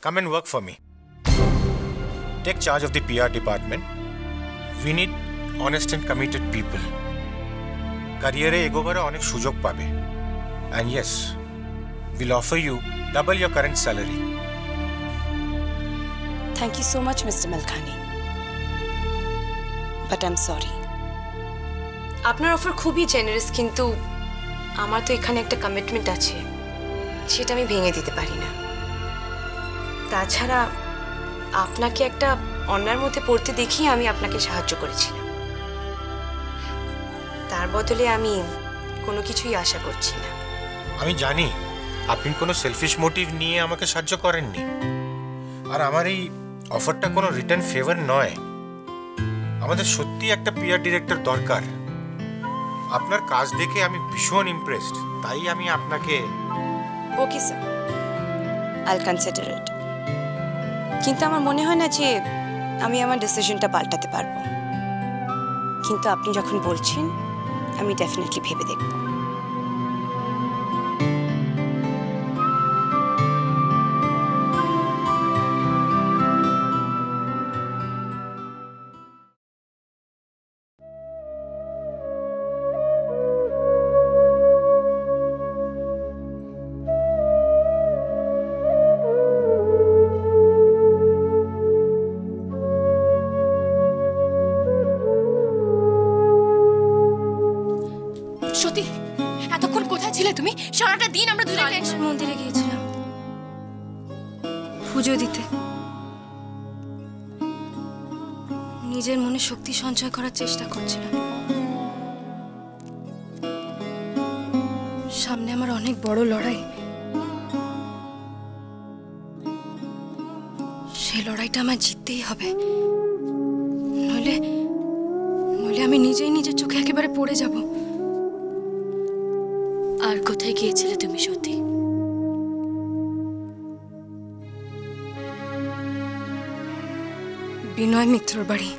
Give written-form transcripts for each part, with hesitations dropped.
come and work for me. Take charge of the PR department. We need honest and committed people. Career egobare onek sujog pabe. And yes, we'll offer you double your current salary. Thank you so much, Mr. Malkhani. But I'm sorry. আপনার offer খুবই generous, কিন্তু আমার তো এখানে একটা commitment আছে, সেটা আমি ভেঙে দিতে পারি না। তাছাড়া আপনাকে একটা অন্যায়ের মধ্যে পড়তে দেখি আমি আপনাকে সাহায্য করেছিলাম, তার বদলে আমি কোনো কিছুই আশা করছি না। আমি জানি আপনি কোনো সেলফিশ মোটিভ নিয়ে আমাকে সাহায্য করেননি, আর আমার এই অফারটা কোনো রিটার্ন ফেভার নয়। আমাদের সত্যি একটা পিআর ডিরেক্টর দরকার। আপনার কাজ দেখে আমি ভীষণ ইমপ্রেসড, তাই আমি আপনাকে। ওকে স্যার, আইল কনসিডার ইট। কিন্তু আমার মনে হয় না যে আমি আমার ডিসিশনটা পাল্টাতে পারবো, কিন্তু আপনি যখন বলছেন আমি ডেফিনেটলি ভেবে দেখব। সত্যি এতক্ষণ কোথায় ছিলে তুমি? সারাটা দিন আমরা দুজন টেনশন। মন্দিরে গিয়েছিলাম পুজো দিতে, নিজের মনে শক্তি সঞ্চয় করার চেষ্টা করছিলাম। সামনে আমার অনেক বড় লড়াই, সেই লড়াইটা আমার জিততেই হবে, নইলে আমি নিজেই নিজের চোখে একেবারে পড়ে যাব। আর কোথায় গিয়েছিলে তুমি সত্যি? বিনয় মিত্রর বাড়ি।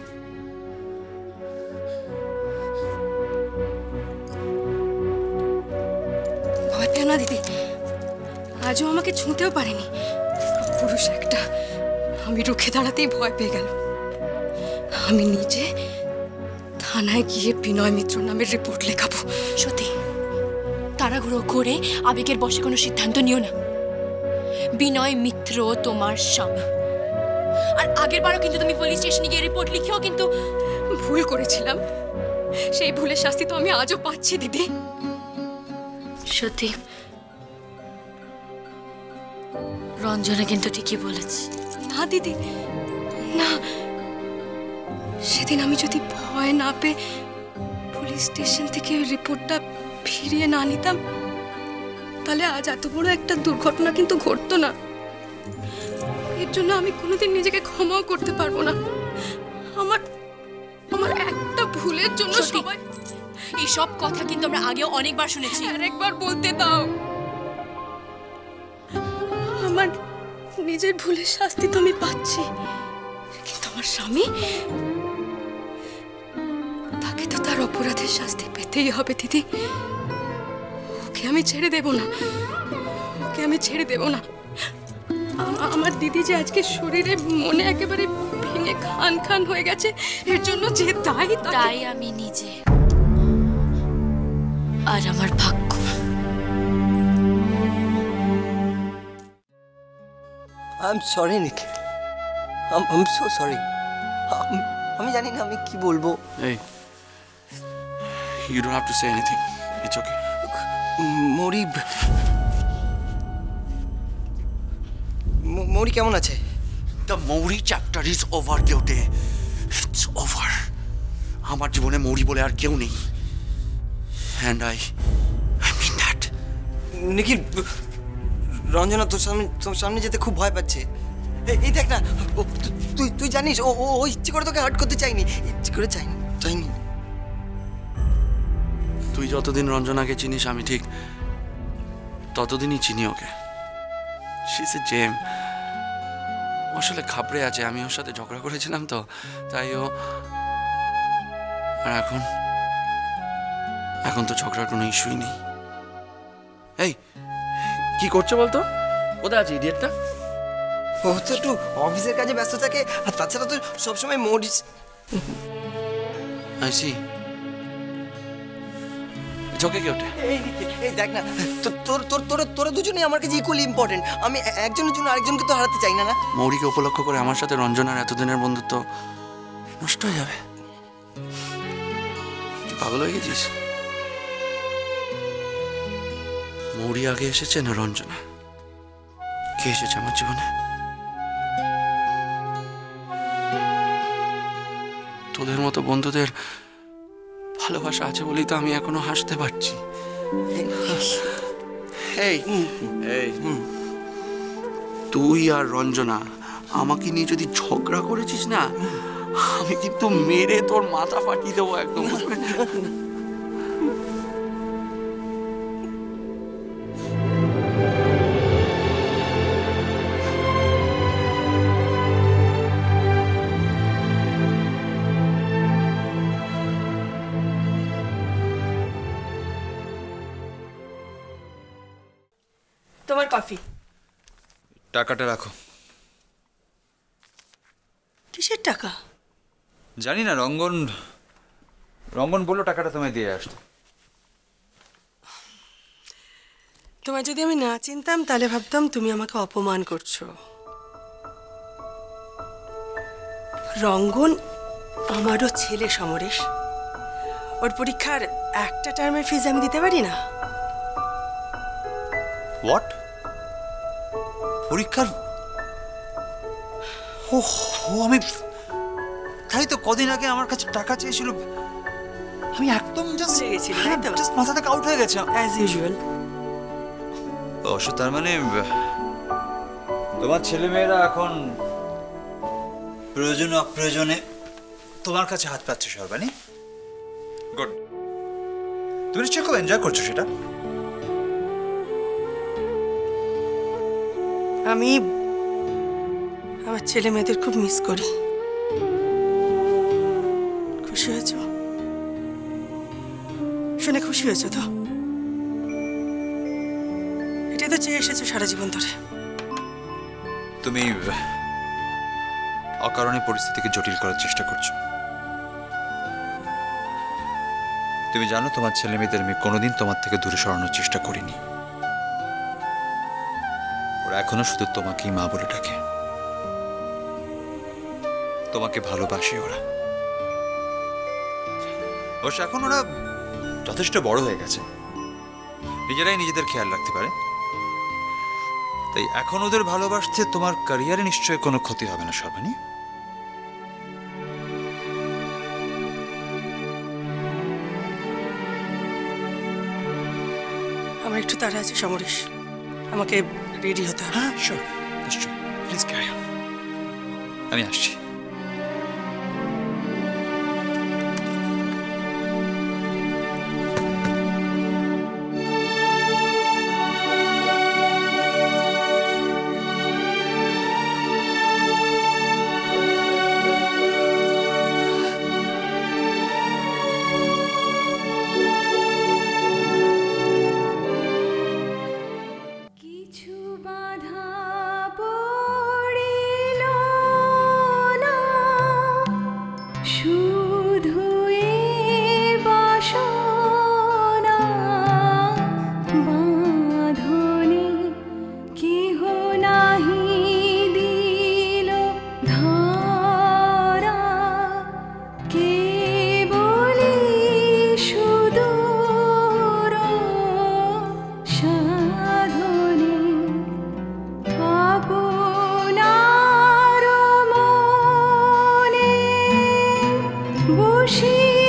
ভয় পেও না দিদি, আজও আমাকে ছুঁতেও পারেনি। পুরুষ একটা, আমি রুখে দাঁড়াতেই ভয় পেয়ে গেল। আমি নিজে থানায় গিয়ে বিনয় মিত্র নামের রিপোর্ট লেখাবো। সত্যি তাড়াহুড়ো করে আবেগের বশে কোনো সিদ্ধান্ত নিও না। বিনয় মিত্র তোমার স্বামী, আর আগের বারও কিন্তু তুমি পুলিশ স্টেশনে গিয়ে রিপোর্ট লিখেও কিন্তু ভুল করেছিলাম। সেই ভুলের শাস্তি তো আমি আজও পাচ্ছি দিদি। সত্যি রঞ্জনা কিন্তু ঠিকই বলেছে। না দিদি না, সেদিন আমি যদি ভয় না পেয়ে পুলিশ স্টেশন থেকে রিপোর্টটা ফিরিয়ে না নিতাম, তাহলে আজ এত বড় একটা দুর্ঘটনা কিন্তু ঘটতো না। এর জন্য আমি কোনোদিন নিজেকে ক্ষমাও করতে পারবো না। আমার একটা ভুলের জন্য সবাই। এই সব কথা কিন্তু আমরা আগেও অনেকবার শুনেছি। আরেকবার বলতে দাও। আমার নিজের ভুলের শাস্তি তো আমি পাচ্ছি, কিন্তু আমার স্বামী, তাকে তো তার অপরাধের শাস্তি পেতেই হবে দিদি। ওকে আমি ছেড়ে দেব না, ওকে আমি ছেড়ে দেব না। আমার দিদি যে আজকে শরীরে মনে একেবারে ভেঙে খান খান হয়ে গেছে, এর জন্য যে তাই আমি নিজে আর আমার ভাগ্য। I'm sorry, Nick. I'm so sorry. আমি জানি না আমি কি বলবো। Hey, you don't have to say anything. It's okay. মৌরি কেমন আছে? The Mowri chapter is over, Kyote. It's over. আমার জীবনে মৌরি বলে আর কেউ নেই। And I mean that. নিখিল, রঞ্জনা তোর সামনে যেতে খুব ভয় পাচ্ছে। এই দেখ না, তুই জানিস ও ইচ্ছে করে তোকে হার্ট করতে চাইনি, ইচ্ছে করে চাইনি। তুই যতদিন রঞ্জনাকে চিনিস আমি ঠিক ততদিনই চিনি ওকে। She is a gem. আসলে ঘাবড়ে আছে, আমি ওর সাথে ঝগড়া করেছিলাম তো, তাই ও। আর এখন তো ঝগড়ার কোনো ইস্যুই নেই। এই কি করছো বলতো? কোথায় আছে ইডিয়েটটা? ও তো একটু অফিসের কাজে ব্যস্ত থাকে, আর তাছাড়া তো সবসময় মরিস। আইসি চোখে কে ওঠে? এই দেখ না, তোরা দুজনেই আমার কাছে ইকুয়ালি ইম্পর্টেন্ট। আমি একজনের জন্য আরেকজনকে তো হারাতে চাই না। না, মৌরিকে উপলক্ষ করে আমার সাথে রঞ্জনার এতদিনের বন্ধুত্ব নষ্ট হয়ে যাবে। তুই পাগল হয়ে গেছিস? মৌরি আগে এসেছে না রঞ্জনা? কে এসেছে আমার জীবনে? তোদের মতো বন্ধুদের ভালোবাসা আছে বলেই তো আমি এখনো হাসতে পারছি। তুই আর রঞ্জনা আমাকে নিয়ে যদি ঝগড়া করেছিস না, আমি কিন্তু মেরে তোর মাথা ফাটিয়ে দেবো একদম। তোমার কফি। টাকাটা রাখো। কিসের টাকা? জানি না, রঙ্গন বললো টাকাটা তোমায় দিয়ে আসতে। তোমায় যদি আমি না চিনতাম তাহলে ভাবতাম তুমি আমাকে অপমান করছো। রঙ্গন আমারও ছেলে সমরেশ। ওর পরীক্ষার একটা টার্মের ফিজ আমি দিতে পারি না? হোয়াট? পরীক্ষার? আমি তাই তো কদিন আগে আমার কাছে টাকা চেয়েছিল, আমি একদম জাস্ট মাথা থেকে আউট হয়ে গেছে অ্যাজ ইউজুয়াল। তার মানে তোমার ছেলে মেয়েরা এখন প্রয়োজনে অপ্রয়োজনে তোমার কাছে হাত পাচ্ছে সর্বাণী। গুড, তুমি নিশ্চয়ই খুব এনজয় করছো সেটা। আমি আমার ছেলে মেয়েদের খুব মিস করি। খুশি হয়েছ শুনে? খুশি হয়েছ তো? এটাই তো চেয়ে এসেছো সারা জীবন ধরে। তুমি অকারণে পরিস্থিতিকে জটিল করার চেষ্টা করছো। তুমি জানো তোমার ছেলে মেয়েদের আমি কোনোদিন তোমার থেকে দূরে সরানোর চেষ্টা করিনি। ওরা এখনো শুধু তোমাকেই মা বলে ডাকে, তোমাকে ভালোবাসে ওরা। অবশ্য এখন ওরা যথেষ্ট বড় হয়ে গেছে, নিজেরাই নিজেদের খেয়াল রাখতে পারে। তাই এখন ওদের ভালোবাসতে তোমার ক্যারিয়ারে নিশ্চয়ই কোনো ক্ষতি হবে না সর্বাণী। আমার একটু তাড়া আছে সমরেশ, আমাকে রেডি হতে হবে। হ্যাঁ শিওর, নিশ্চয়ই, প্লিজ ক্যারি অন, আমি আসছি। বসে